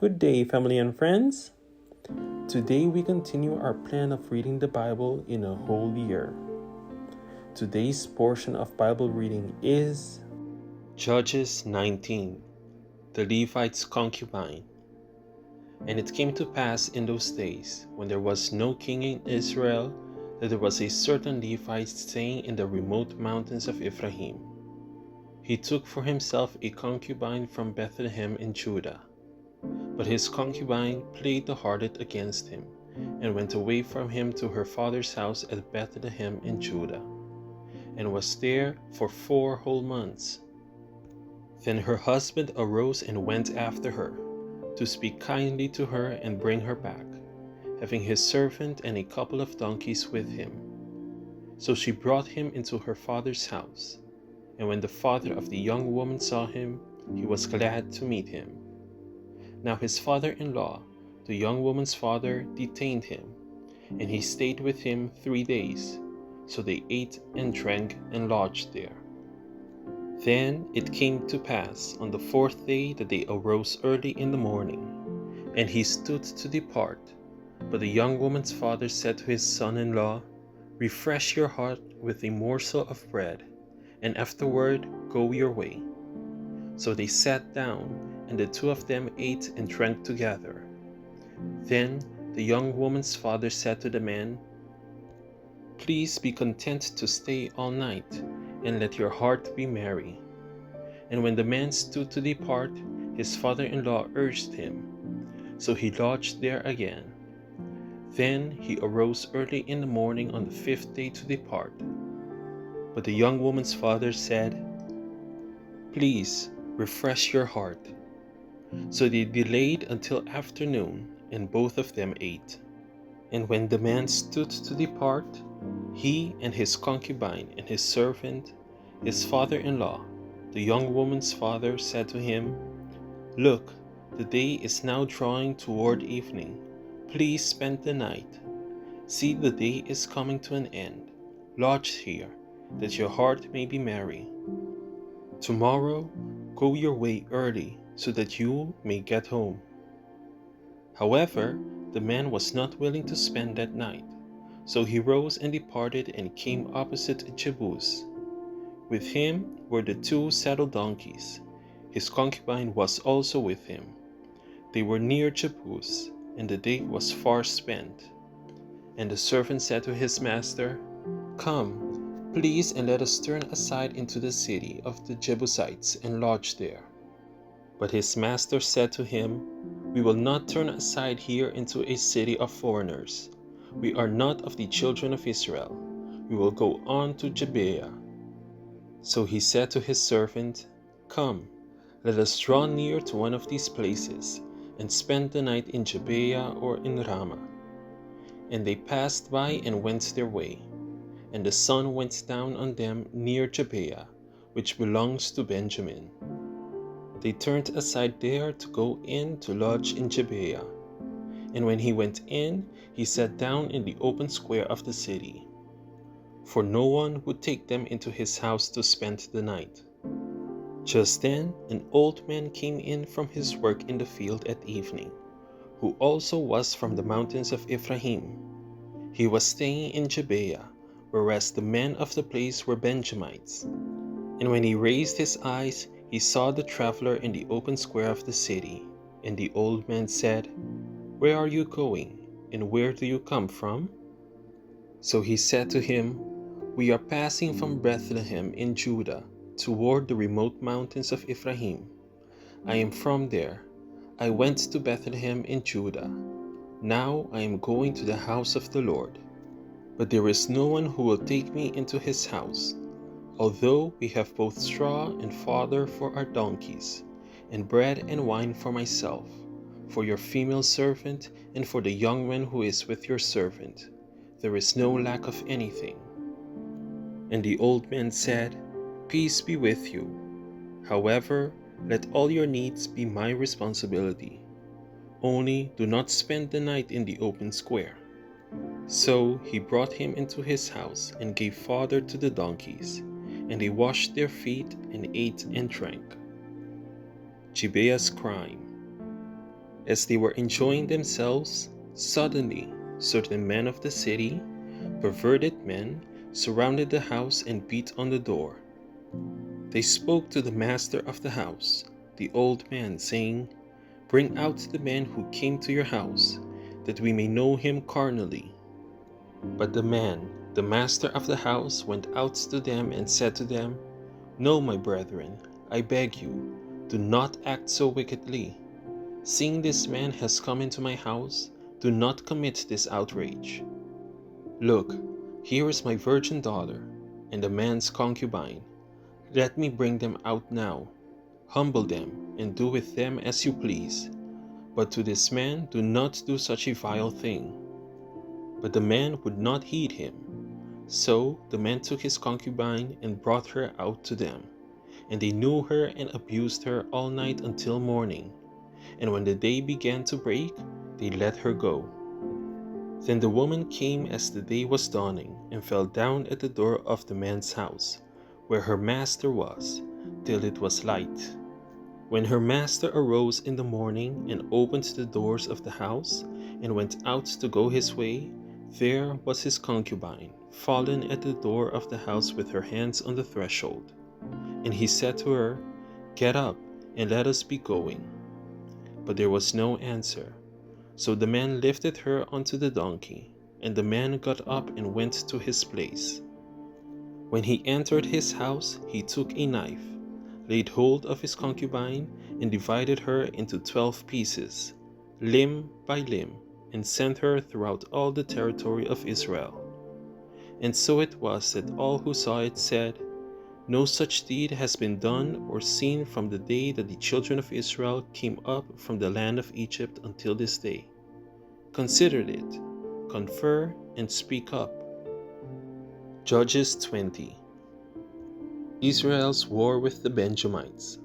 Good day, family and friends. Today we continue our plan of reading the Bible in a whole year. Today's portion of Bible reading is Judges 19, the Levite's concubine. And it came to pass in those days, when there was no king in Israel, that there was a certain Levite staying in the remote mountains of Ephraim. He took for himself a concubine from Bethlehem in Judah. But his concubine played the harlot against him, and went away from him to her father's house at Bethlehem in Judah, and was there for 4 whole months. Then her husband arose and went after her, to speak kindly to her and bring her back, having his servant and a couple of donkeys with him. So she brought him into her father's house, and when the father of the young woman saw him, he was glad to meet him. Now his father-in-law, the young woman's father, detained him, and he stayed with him 3 days. So they ate and drank and lodged there. Then it came to pass on the 4th day that they arose early in the morning, and he stood to depart. But the young woman's father said to his son-in-law, "Refresh your heart with a morsel of bread, and afterward go your way." So they sat down, and the 2 of them ate and drank together. Then the young woman's father said to the man, "Please be content to stay all night, and let your heart be merry." And when the man stood to depart, his father-in-law urged him. So he lodged there again. Then he arose early in the morning on the 5th day to depart. But the young woman's father said, "Please refresh your heart." So they delayed until afternoon, and both of them ate. And when the man stood to depart, he and his concubine and his servant, his father-in-law, the young woman's father, said to him, "Look, the day is now drawing toward evening. Please spend the night. See, the day is coming to an end. Lodge here, that your heart may be merry. Tomorrow, go your way early, so that you may get home." However, the man was not willing to spend that night. So he rose and departed and came opposite Jebus. With him were the 2 saddle donkeys. His concubine was also with him. They were near Jebus, and the day was far spent. And the servant said to his master, "Come, please, and let us turn aside into the city of the Jebusites and lodge there." But his master said to him, "We will not turn aside here into a city of foreigners. We are not of the children of Israel. We will go on to Gibeah." So he said to his servant, "Come, let us draw near to one of these places, and spend the night in Gibeah or in Ramah." And they passed by and went their way. And the sun went down on them near Gibeah, which belongs to Benjamin. They turned aside there to go in to lodge in Gibeah. And when he went in, he sat down in the open square of the city, for no one would take them into his house to spend the night. Just then an old man came in from his work in the field at evening, who also was from the mountains of Ephraim. He was staying in Gibeah, whereas the men of the place were Benjamites. And when he raised his eyes, he saw the traveler in the open square of the city. And the old man said, "Where are you going, and where do you come from?" So he said to him, "We are passing from Bethlehem in Judah toward the remote mountains of Ephraim. I am from there. I went to Bethlehem in Judah. Now I am going to the house of the Lord. But there is no one who will take me into his house, although we have both straw and fodder for our donkeys, and bread and wine for myself, for your female servant, and for the young man who is with your servant. There is no lack of anything." And the old man said, "Peace be with you. However, let all your needs be my responsibility. Only do not spend the night in the open square." So he brought him into his house and gave fodder to the donkeys, and they washed their feet and ate and drank. Gibeah's crime. As they were enjoying themselves, suddenly certain men of the city, perverted men, surrounded the house and beat on the door. They spoke to the master of the house, the old man, saying, "Bring out the man who came to your house, that we may know him carnally." But the man, the master of the house, went out to them and said to them, "No, my brethren, I beg you, do not act so wickedly. Seeing this man has come into my house, do not commit this outrage. Look, here is my virgin daughter, and the man's concubine. Let me bring them out now. Humble them, and do with them as you please. But to this man do not do such a vile thing." But the man would not heed him. So the man took his concubine and brought her out to them. And they knew her and abused her all night until morning. And when the day began to break, they let her go. Then the woman came as the day was dawning, and fell down at the door of the man's house, where her master was, till it was light. When her master arose in the morning and opened the doors of the house, and went out to go his way, there was his concubine, fallen at the door of the house with her hands on the threshold. And he said to her, "Get up, and let us be going." But there was no answer. So the man lifted her onto the donkey, and the man got up and went to his place. When he entered his house, he took a knife, laid hold of his concubine, and divided her into 12 pieces, limb by limb, and sent her throughout all the territory of Israel. And so it was that all who saw it said, "No such deed has been done or seen from the day that the children of Israel came up from the land of Egypt until this day. Consider it, confer, and speak up." Judges 20. Israel's war with the Benjamites.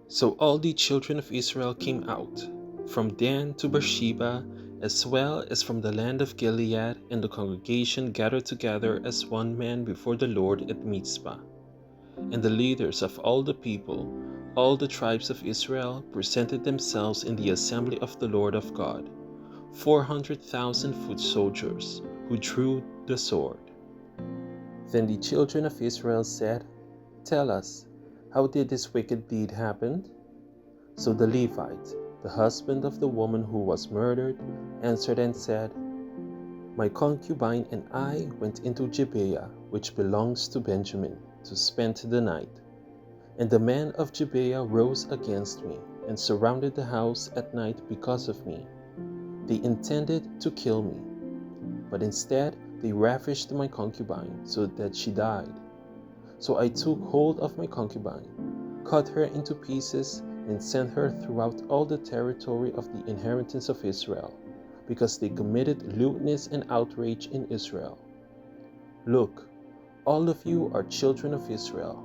So all the children of Israel came out, from Dan to Beersheba, as well as from the land of Gilead, and the congregation gathered together as one man before the Lord at Mizpah. And the leaders of all the people, all the tribes of Israel, presented themselves in the assembly of the Lord of God, 400,000 foot soldiers, who drew the sword. Then the children of Israel said, "Tell us, how did this wicked deed happen?" So the Levite, the husband of the woman who was murdered, answered and said, "My concubine and I went into Gibeah, which belongs to Benjamin, to spend the night. And the men of Gibeah rose against me and surrounded the house at night because of me. They intended to kill me, but instead they ravished my concubine so that she died. So I took hold of my concubine, cut her into pieces, and sent her throughout all the territory of the inheritance of Israel, because they committed lewdness and outrage in Israel. Look, all of you are children of Israel.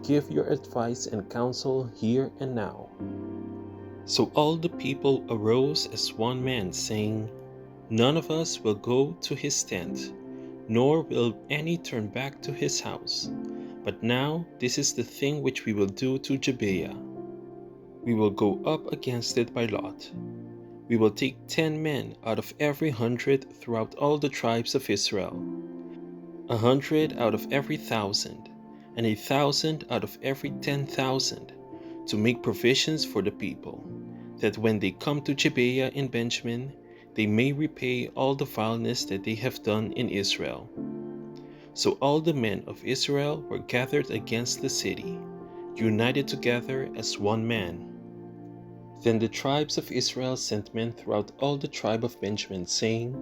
Give your advice and counsel here and now." So all the people arose as one man, saying, "None of us will go to his tent, nor will any turn back to his house. But now this is the thing which we will do to Gibeah. We will go up against it by lot. We will take 10 men out of every 100 throughout all the tribes of Israel, 100 out of every 1,000, and 1,000 out of every 10,000, to make provisions for the people, that when they come to Gibeah in Benjamin, they may repay all the vileness that they have done in Israel." So all the men of Israel were gathered against the city, united together as one man. Then the tribes of Israel sent men throughout all the tribe of Benjamin, saying,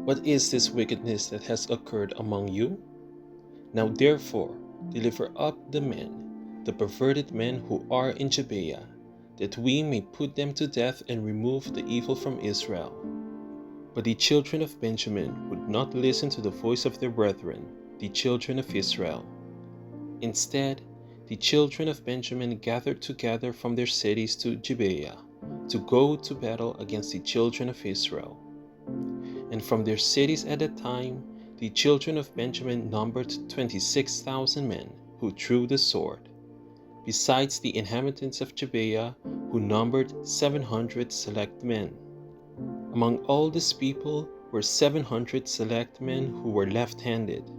"What is this wickedness that has occurred among you? Now therefore deliver up the men, the perverted men who are in Gibeah, that we may put them to death and remove the evil from Israel." But the children of Benjamin would not listen to the voice of their brethren, the children of Israel. Instead, the children of Benjamin gathered together from their cities to Gibeah, to go to battle against the children of Israel. And from their cities at that time, the children of Benjamin numbered 26,000 men who drew the sword. besides the inhabitants of Gibeah, who numbered 700 select men. Among all this people were 700 select men who were left-handed.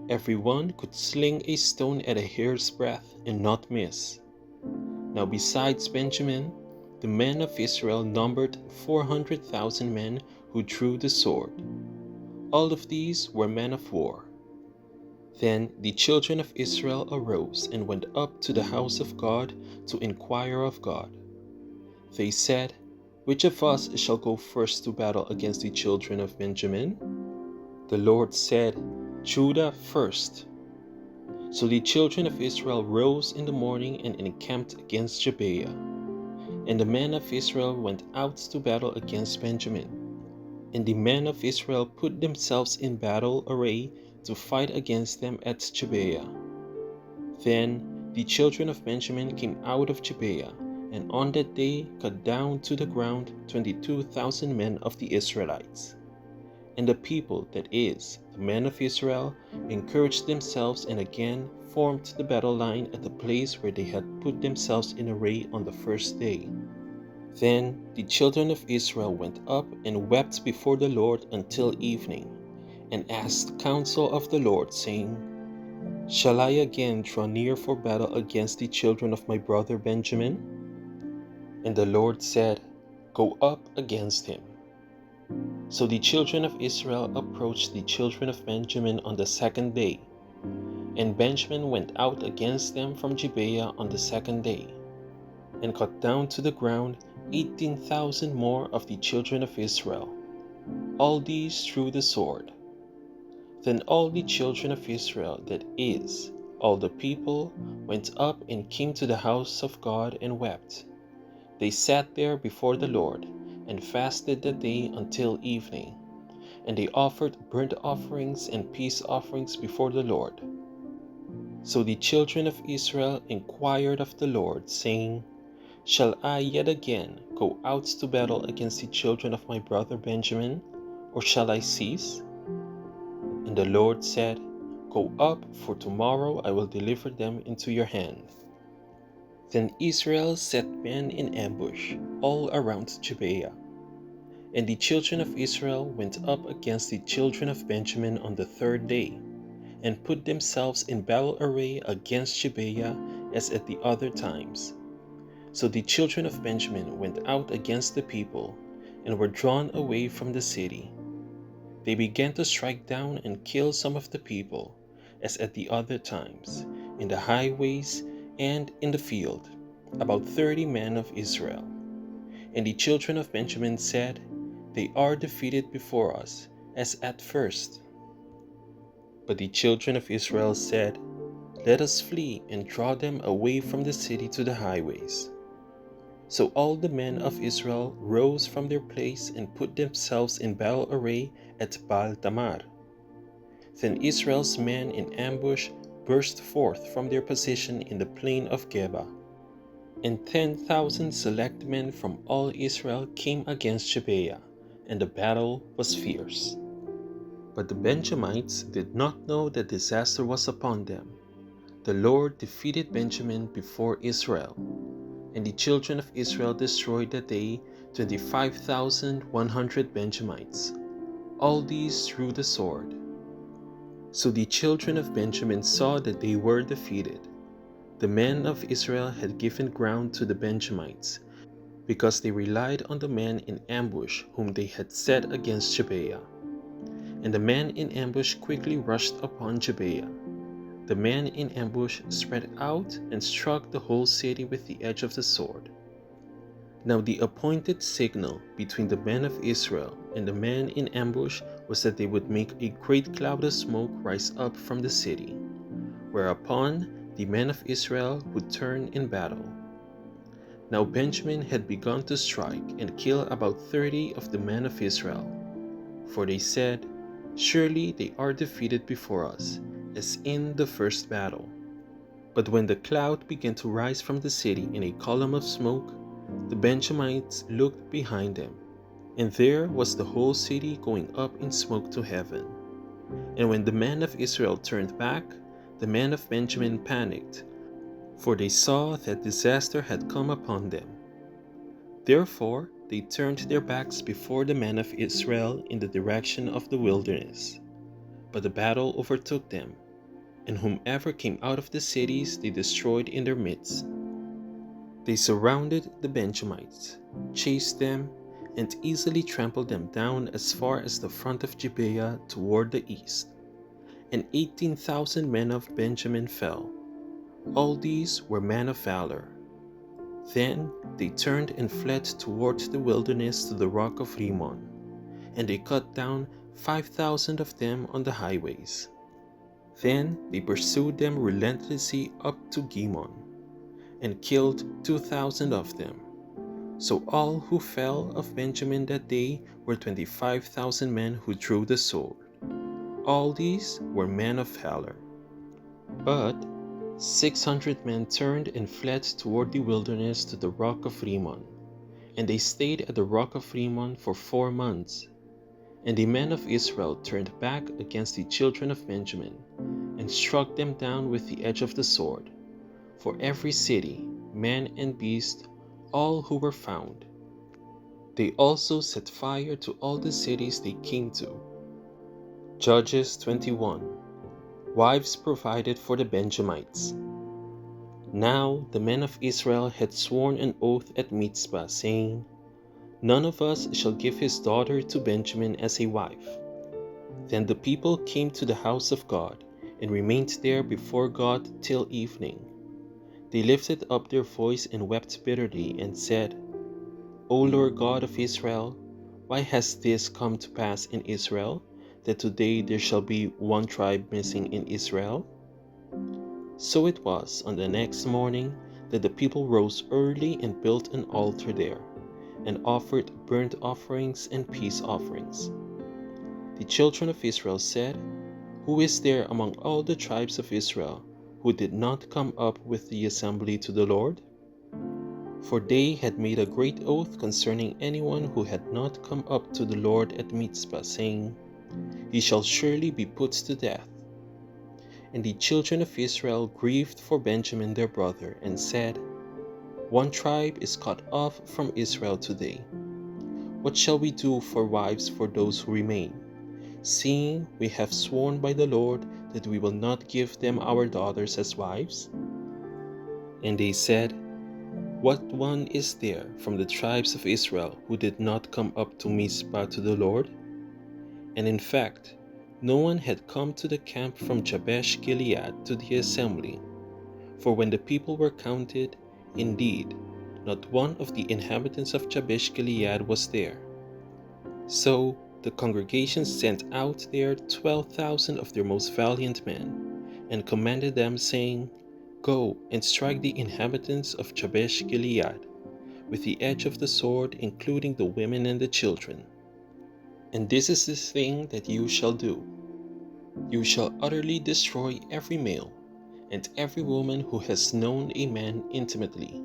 Every one could sling a stone at a hair's breadth and not miss. Now besides Benjamin, the men of Israel numbered 400,000 men who drew the sword. All of these were men of war. Then the children of Israel arose and went up to the house of God to inquire of God. They said, "Which of us shall go first to battle against the children of Benjamin?" The Lord said, "Judah first." So the children of Israel rose in the morning and encamped against Gibeah. And the men of Israel went out to battle against Benjamin. And the men of Israel put themselves in battle array to fight against them at Gibeah. Then the children of Benjamin came out of Gibeah, and on that day cut down to the ground 22,000 men of the Israelites. And the people, that is, the men of Israel, encouraged themselves and again formed the battle line at the place where they had put themselves in array on the first day. Then the children of Israel went up and wept before the Lord until evening, and asked counsel of the Lord, saying, "Shall I again draw near for battle against the children of my brother Benjamin?" And the Lord said, "Go up against him." So the children of Israel approached the children of Benjamin on the second day, and Benjamin went out against them from Gibeah on the second day, and cut down to the ground 18,000 more of the children of Israel. All these drew the sword. Then all the children of Israel, that is, all the people, went up and came to the house of God and wept. They sat there before the Lord, and fasted that day until evening. And they offered burnt offerings and peace offerings before the Lord. So the children of Israel inquired of the Lord, saying, "Shall I yet again go out to battle against the children of my brother Benjamin, or shall I cease?" And the Lord said, "Go up, for tomorrow I will deliver them into your hand." Then Israel set men in ambush all around Gibeah. And the children of Israel went up against the children of Benjamin on the third day, and put themselves in battle array against Gibeah as at the other times. So the children of Benjamin went out against the people, and were drawn away from the city. They began to strike down and kill some of the people, as at the other times, in the highways and in the field, about 30 men of Israel. And the children of Benjamin said, "They are defeated before us, as at first." But the children of Israel said, "Let us flee and draw them away from the city to the highways." So all the men of Israel rose from their place and put themselves in battle array at Baal Tamar. Then Israel's men in ambush burst forth from their position in the plain of Geba. And 10,000 select men from all Israel came against Gibeah, and the battle was fierce. But the Benjamites did not know that disaster was upon them. The Lord defeated Benjamin before Israel, and the children of Israel destroyed that day 25,100 Benjamites. All these drew the sword. So the children of Benjamin saw that they were defeated. The men of Israel had given ground to the Benjamites, because they relied on the men in ambush whom they had set against Gibeah. And the men in ambush quickly rushed upon Gibeah. The man in ambush spread out and struck the whole city with the edge of the sword. Now the appointed signal between the men of Israel and the men in ambush was that they would make a great cloud of smoke rise up from the city, whereupon the men of Israel would turn in battle. Now Benjamin had begun to strike and kill about 30 of the men of Israel. For they said, "Surely they are defeated before us, as in the first battle." But when the cloud began to rise from the city in a column of smoke, the Benjamites looked behind them, and there was the whole city going up in smoke to heaven. And when the men of Israel turned back, the men of Benjamin panicked, for they saw that disaster had come upon them. Therefore, they turned their backs before the men of Israel in the direction of the wilderness. But the battle overtook them, and whomever came out of the cities they destroyed in their midst. They surrounded the Benjamites, chased them, and easily trampled them down as far as the front of Gibeah toward the east. And 18,000 men of Benjamin fell. All these were men of valor. Then they turned and fled toward the wilderness to the rock of Rimmon, and they cut down 5,000 of them on the highways. Then they pursued them relentlessly up to Gimmon, and killed 2,000 of them. So all who fell of Benjamin that day were 25,000 men who drew the sword. All these were men of valor. But 600 men turned and fled toward the wilderness to the rock of Rimmon, and they stayed at the rock of Rimmon for 4 months. And the men of Israel turned back against the children of Benjamin, and struck them down with the edge of the sword, for every city, man and beast, all who were found. They also set fire to all the cities they came to. Judges 21. Wives provided for the Benjamites. Now the men of Israel had sworn an oath at Mizpah, saying, "None of us shall give his daughter to Benjamin as a wife." Then the people came to the house of God, and remained there before God till evening. They lifted up their voice and wept bitterly, and said, "O Lord God of Israel, why has this come to pass in Israel, that today there shall be one tribe missing in Israel?" So it was on the next morning that the people rose early and built an altar there, and offered burnt offerings and peace offerings. The children of Israel said, "Who is there among all the tribes of Israel who did not come up with the assembly to the Lord?" For they had made a great oath concerning anyone who had not come up to the Lord at Mizpah, saying, "He shall surely be put to death." And the children of Israel grieved for Benjamin their brother, and said, "One tribe is cut off from Israel today. What shall we do for wives for those who remain, seeing we have sworn by the Lord that we will not give them our daughters as wives?" And they said, "What one is there from the tribes of Israel who did not come up to Mizpah to the Lord?" And in fact, no one had come to the camp from Jabesh Gilead to the assembly. For when the people were counted, indeed, not one of the inhabitants of Jabesh Gilead was there. So the congregation sent out there 12,000 of their most valiant men, and commanded them, saying, "Go and strike the inhabitants of Jabesh Gilead with the edge of the sword, including the women and the children. And this is the thing that you shall do. You shall utterly destroy every male and every woman who has known a man intimately."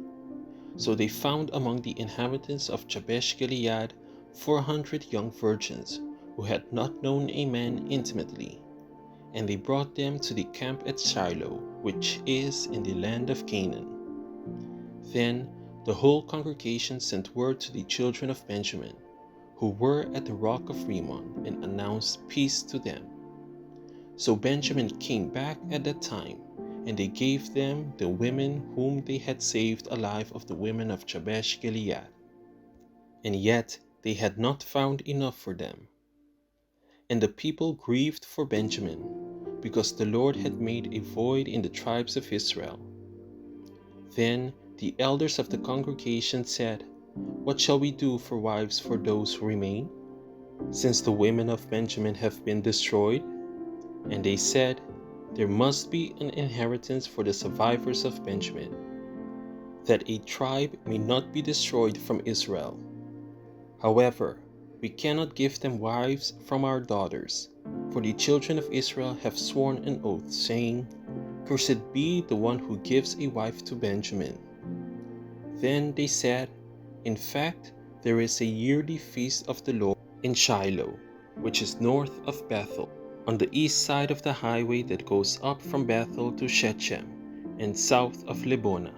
So they found among the inhabitants of Jabesh Gilead 400 young virgins who had not known a man intimately, and they brought them to the camp at Shiloh, which is in the land of Canaan. Then the whole congregation sent word to the children of Benjamin, who were at the rock of Rimmon, and announced peace to them. So Benjamin came back at that time, and they gave them the women whom they had saved alive of the women of Jabesh Gilead. And yet they had not found enough for them. And the people grieved for Benjamin, because the Lord had made a void in the tribes of Israel. Then the elders of the congregation said, "What shall we do for wives for those who remain, since the women of Benjamin have been destroyed?" And they said, "There must be an inheritance for the survivors of Benjamin, that a tribe may not be destroyed from Israel. However, we cannot give them wives from our daughters, for the children of Israel have sworn an oath, saying, 'Cursed be the one who gives a wife to Benjamin.'" Then they said, "In fact, there is a yearly feast of the Lord in Shiloh, which is north of Bethel, on the east side of the highway that goes up from Bethel to Shechem, and south of Lebona.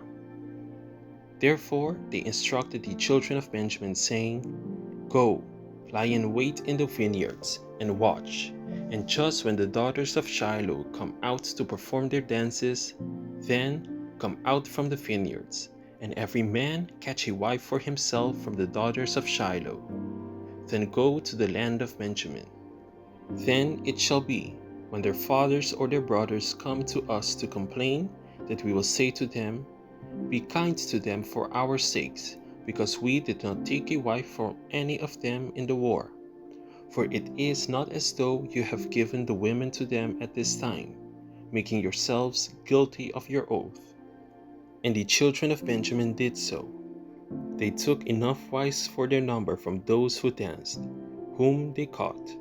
Therefore they instructed the children of Benjamin, saying, Go, lie in wait in the vineyards, and watch, and just when the daughters of Shiloh come out to perform their dances, then come out from the vineyards, and every man catch a wife for himself from the daughters of Shiloh. Then go to the land of Benjamin. Then it shall be, when their fathers or their brothers come to us to complain, that we will say to them, Be kind to them for our sakes, because we did not take a wife from any of them in the war. For it is not as though you have given the women to them at this time, making yourselves guilty of your oath. And the children of Benjamin did so. They took enough wives for their number from those who danced, whom they caught.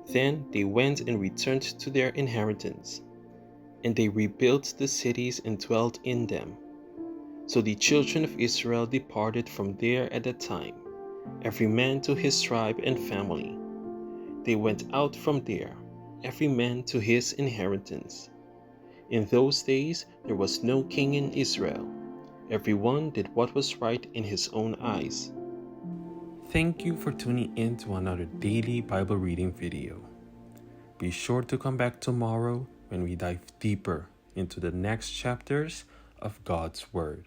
Then they went and returned to their inheritance, and they rebuilt the cities and dwelt in them. So the children of Israel departed from there at that time, every man to his tribe and family. They went out from there, every man to his inheritance. In those days there was no king in Israel. Every one did what was right in his own eyes. Thank you for tuning in to another daily Bible reading video. Be sure to come back tomorrow when we dive deeper into the next chapters of God's Word.